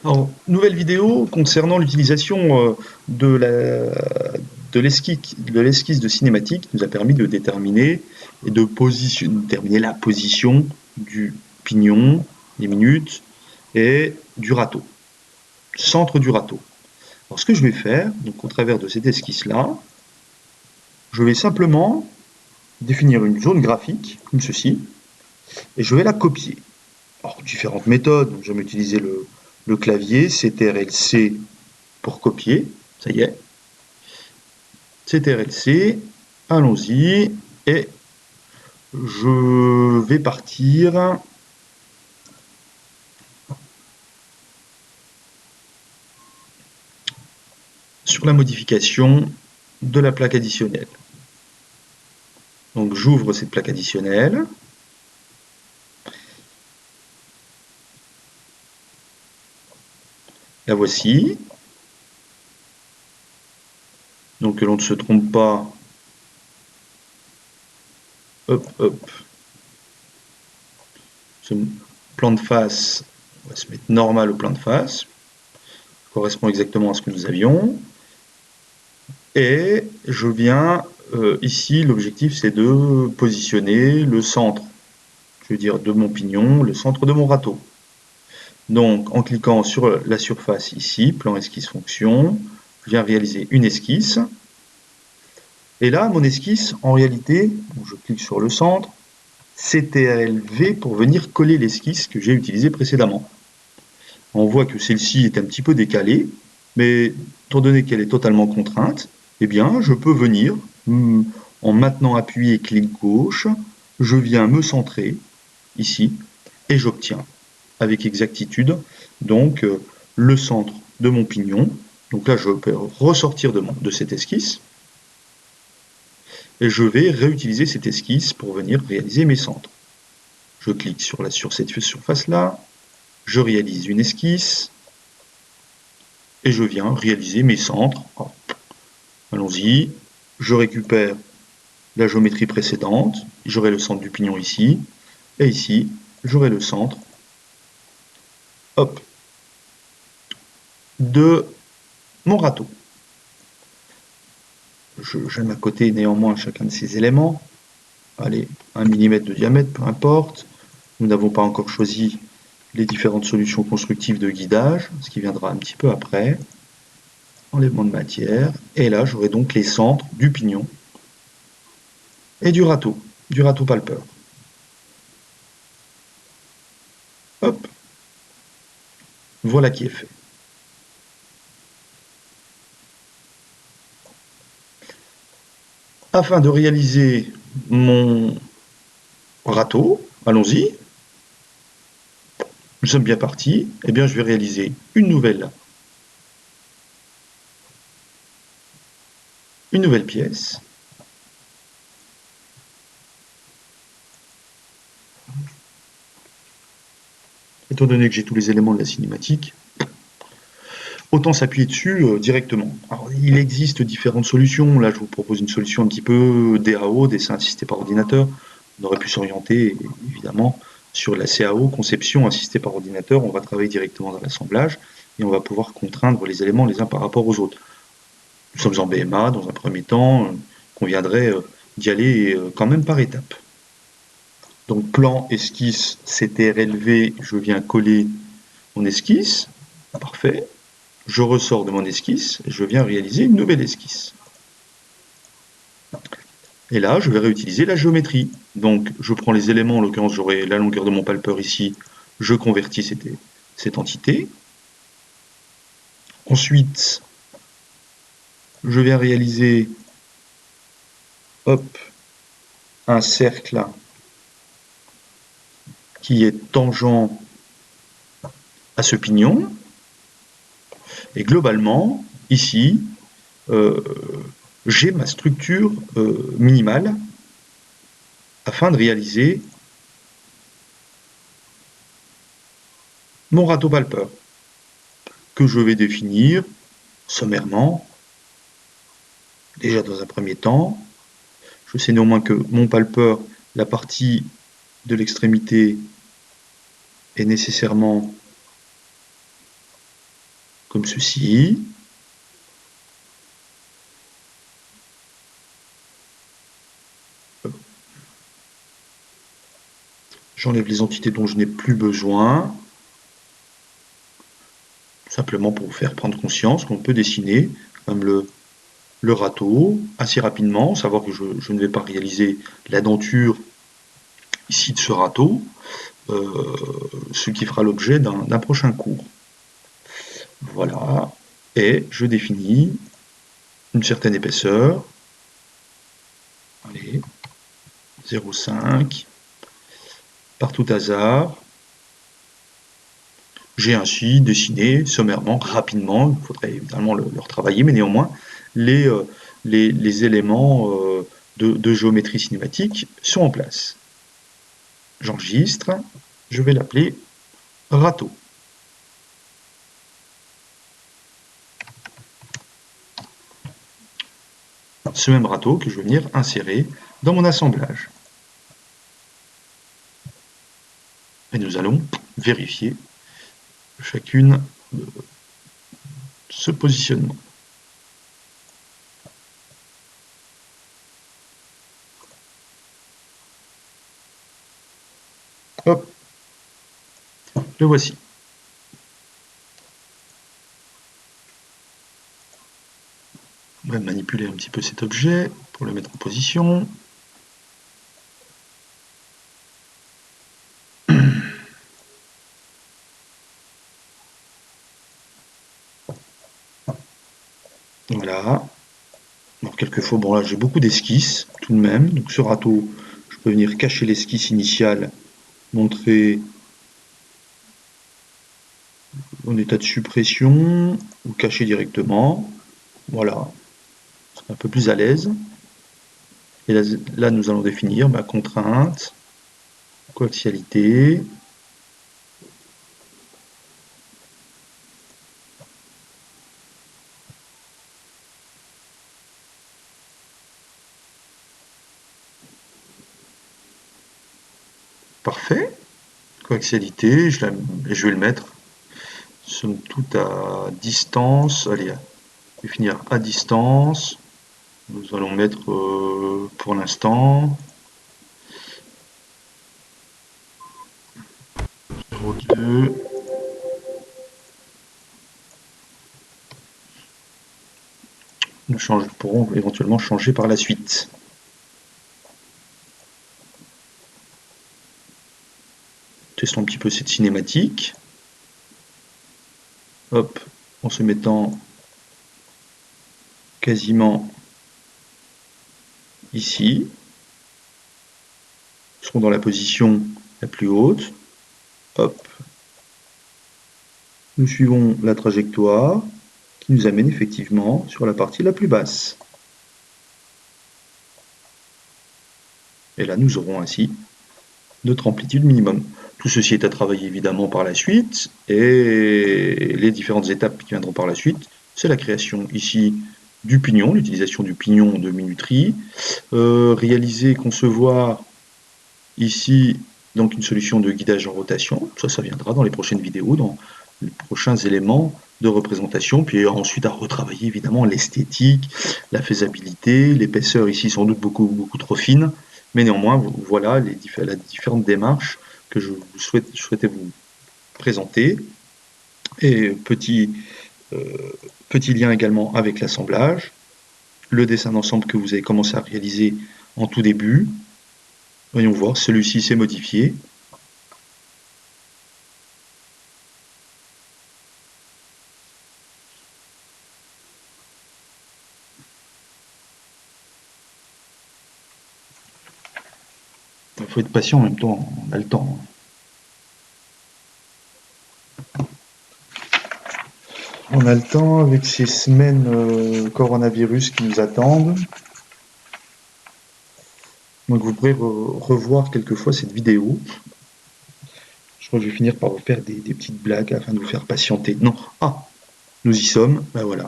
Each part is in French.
Alors, nouvelle vidéo concernant l'utilisation de l'esquisse de cinématique qui nous a permis de déterminer et déterminer la position du pignon, les minutes et du râteau, centre du râteau. Alors, ce que je vais faire, donc au travers de cette esquisse-là, je vais simplement définir une zone graphique, comme ceci, et je vais la copier. Alors, différentes méthodes, donc j'aime utiliser le clavier, CTRL-C pour copier, ça y est, CTRL-C, allons-y, et je vais partir sur la modification de la plaque additionnelle. Donc j'ouvre cette plaque additionnelle, la voici, donc que l'on ne se trompe pas, hop, hop, ce plan de face, on va se mettre normal au plan de face, correspond exactement à ce que nous avions, et je viens ici, l'objectif c'est de positionner le centre, je veux dire de mon pignon, le centre de mon râteau. Donc en cliquant sur la surface ici, plan esquisse fonction, je viens réaliser une esquisse. Et là, mon esquisse, en réalité, je clique sur le centre, CTRL-V pour venir coller l'esquisse que j'ai utilisée précédemment. On voit que celle-ci est un petit peu décalée, mais étant donné qu'elle est totalement contrainte, eh bien, je peux venir, en maintenant appuyé clic gauche, je viens me centrer ici et j'obtiens avec exactitude donc le centre de mon pignon. Donc là, je peux ressortir de cette esquisse et je vais réutiliser cette esquisse pour venir réaliser mes centres. Je clique sur cette surface-là, je réalise une esquisse et je viens réaliser mes centres. Allons-y, je récupère la géométrie précédente, j'aurai le centre du pignon ici, et ici, j'aurai le centre, hop, de mon râteau. J'aime à côté néanmoins chacun de ces éléments. Allez, 1 mm de diamètre, peu importe. Nous n'avons pas encore choisi les différentes solutions constructives de guidage, ce qui viendra un petit peu après. Enlèvement de matière. Et là, j'aurai donc les centres du pignon et du râteau palpeur. Hop, voilà qui est fait. Afin de réaliser mon râteau, allons-y, nous sommes bien partis, eh bien je vais réaliser une nouvelle pièce. Étant donné que j'ai tous les éléments de la cinématique, autant s'appuyer dessus directement. Alors, il existe différentes solutions. Là, je vous propose une solution un petit peu DAO, dessin assisté par ordinateur. On aurait pu s'orienter, évidemment, sur la CAO, conception assistée par ordinateur. On va travailler directement dans l'assemblage et on va pouvoir contraindre les éléments les uns par rapport aux autres. Nous sommes en BMA, dans un premier temps, conviendrait d'y aller quand même par étapes. Donc, plan, esquisse, CTRL-V, je viens coller mon esquisse. Parfait. Je ressors de mon esquisse et je viens réaliser une nouvelle esquisse. Et là, je vais réutiliser la géométrie. Donc, je prends les éléments, en l'occurrence, j'aurai la longueur de mon palpeur ici, je convertis cette entité. Ensuite, je viens réaliser hop, un cercle qui est tangent à ce pignon. Et globalement, ici, j'ai ma structure minimale afin de réaliser mon râteau palpeur que je vais définir sommairement. Déjà dans un premier temps, je sais néanmoins que mon palpeur, la partie de l'extrémité est nécessairement comme ceci. J'enlève les entités dont je n'ai plus besoin, simplement pour vous faire prendre conscience qu'on peut dessiner comme le râteau assez rapidement, savoir que je ne vais pas réaliser la denture ici de ce râteau, ce qui fera l'objet d'un prochain cours. Voilà, et je définis une certaine épaisseur, allez, 0,5, par tout hasard. J'ai ainsi dessiné sommairement, rapidement, il faudrait évidemment le retravailler, mais néanmoins, les, les éléments de géométrie cinématique sont en place. J'enregistre, je vais l'appeler râteau. Ce même râteau que je vais venir insérer dans mon assemblage. Et nous allons vérifier chacune de ce positionnement. Hop, le voici. On va manipuler un petit peu cet objet pour le mettre en position. Voilà. Alors quelquefois, bon là j'ai beaucoup d'esquisses tout de même. Donc ce râteau, je peux venir cacher l'esquisse initiale, montrer en état de suppression ou cacher directement. Voilà, c'est un peu plus à l'aise. Et là nous allons définir ma contrainte, coaxialité. Parfait. Coaxialité, je vais le mettre somme toute à distance. Allez, je vais finir à distance. Nous allons mettre pour l'instant 0,2. Nous pourrons éventuellement changer par la suite. Testons un petit peu cette cinématique. Hop, en se mettant quasiment ici. Nous serons dans la position la plus haute. Hop. Nous suivons la trajectoire qui nous amène effectivement sur la partie la plus basse. Et là, nous aurons ainsi notre amplitude minimum. Tout ceci est à travailler évidemment par la suite, et les différentes étapes qui viendront par la suite, c'est la création ici du pignon, l'utilisation du pignon de minuterie, réaliser, concevoir ici donc une solution de guidage en rotation, ça viendra dans les prochaines vidéos, dans les prochains éléments de représentation, puis ensuite à retravailler évidemment l'esthétique, la faisabilité, l'épaisseur ici sans doute beaucoup trop fine, mais néanmoins voilà les différentes démarches que je souhaitais vous présenter. Et petit lien également avec l'assemblage, le dessin d'ensemble que vous avez commencé à réaliser en tout début. Voyons voir, celui-ci s'est modifié. Il faut être patient en même temps, on a le temps. On a le temps avec ces semaines coronavirus qui nous attendent. Donc vous pourrez revoir quelquefois cette vidéo. Je crois que je vais finir par vous faire des petites blagues afin de vous faire patienter. Non, nous y sommes, ben voilà.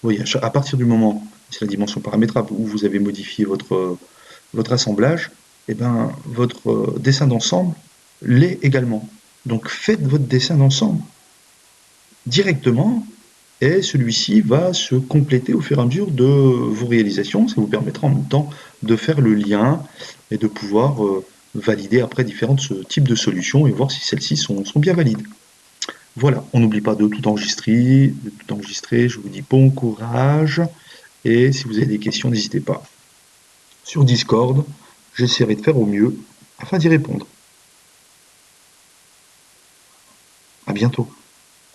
Vous voyez, à partir du moment, c'est la dimension paramétrable, où vous avez modifié votre assemblage, et ben votre dessin d'ensemble l'est également. Donc faites votre dessin d'ensemble directement, et celui-ci va se compléter au fur et à mesure de vos réalisations. Ça vous permettra en même temps de faire le lien et de pouvoir valider après différents types de solutions et voir si celles-ci sont bien valides. Voilà, on n'oublie pas de tout enregistrer, je vous dis bon courage, et si vous avez des questions, n'hésitez pas. Sur Discord, j'essaierai de faire au mieux afin d'y répondre. À bientôt.